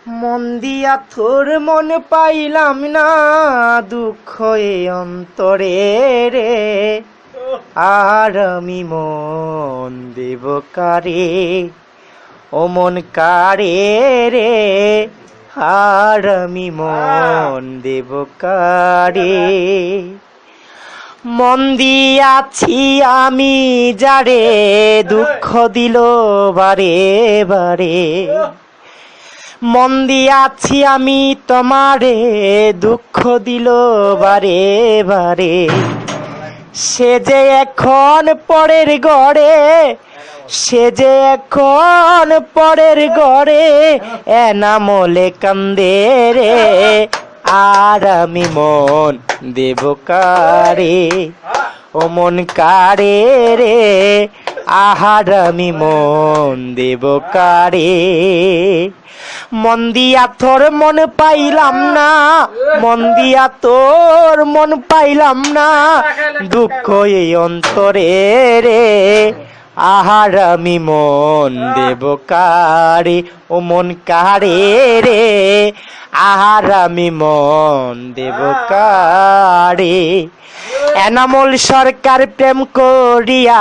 মন দিয়া তোর মন পাইলাম না, দুঃখ এ অন্তরে রে। আর আমি মন দেব কারে, ও মন কারে রে। আর আমি মন দেব কারে। মন দিয়াছি আমি যারে, দুঃখ দিল বারে বারে। মন দিয়াছি আমি তোমারে, দুঃখ দিল বারে বারে। সে যে এখন পরের ঘরে, সে যে এখন পরের ঘরে, এনামলে কান্দে রে। আর আমি মন দেব কারে, ও মন কারে রে। আহার আমি মন দেব কারে। মন দিয়া তোর মন পাইলাম না, মন দিয়া তোর মন পাইলাম না, দুঃখ এই অন্তরে রে। আহার আমি মন দেব কারে, ও মন কারে রে। আহার আমি মন দেব কারে। এনামূল সরকার প্রেম করিয়া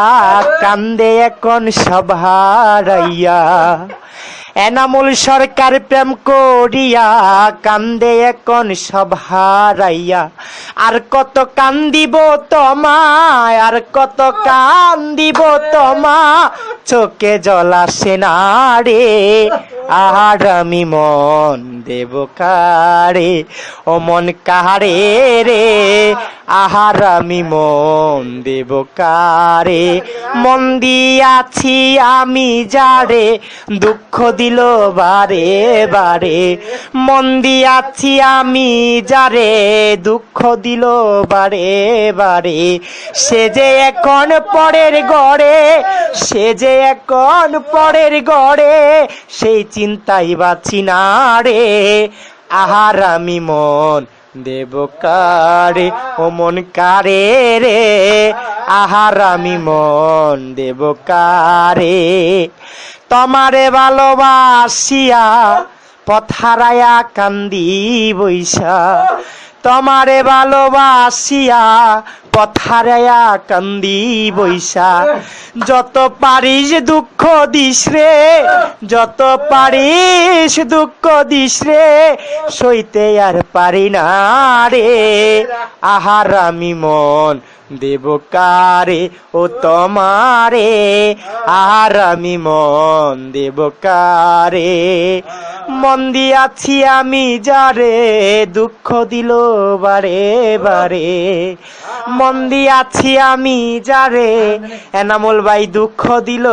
কান্দে এখন সব হারাইয়া। এনামূল সরকার প্রেম করিয়া কান্দে এখন সব হারাইয়া। আর কত কান্দিব তোমায়, আর কত কান্দিব তোমা, চোখে জল আসে না রে। আর আমি মন দেব কারে, ও মন কারে রে। আহার আমি মন দেব কারে। মন দিয়াছি আমি যারে, দুঃখ দিল বারে বারে। মন দিয়াছি আমি যারে, দুঃখ দিল বারে বারে। সে যে এখন পরের ঘরে, সে যে এখন পরের ঘরে, সেই চিন্তাই বাঁচি না রে। আহার আমি মন দেব কারে, ও মন কারে রে। আহার আমি মন দেব কারে। তোমারে ভালোবাসিয়া পথ হারায়া কান্দি বৈশা। তোমারে ভালোবাসিয়া পথ হারায়া কান্দি বৈশা। যত পারিস দুঃখ দিস রে, যত পারিস দুঃখ দিস রে, সইতে আর পারি না রে। আহার আমি মন দেব কারে, ও তোমারে। আহার আমি মন দেব কারে। মন দিয়াছি আমি যারে, দুঃখ দিল বারে বারে। মন দিয়াছি আমি যারে, এনামুল ভাই দুঃখ দিল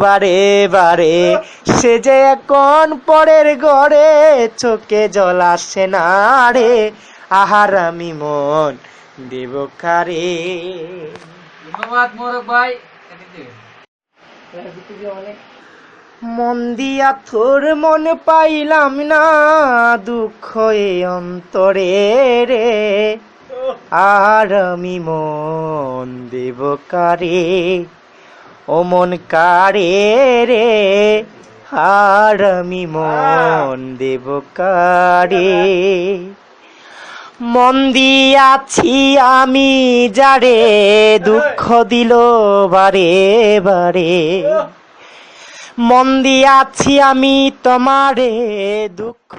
বারে বারে। সে যে এখন পরের ঘরে, চোখে জল আসে না রে। আহার আমি মন দেব কারে। ধন্যবাদ মোরক ভাই। মন দিয়া তোর মন পাইলাম না, দুঃখ এ অন্তরে রে। আর আমি মন দেব কারে, ও মন কারে রে। আর আমি মন দেব কারে। মন দিয়াছি আমি যারে, দুঃখ দিল বারে বারে। মন দিয়াছি আমি তোমারে, দুঃখ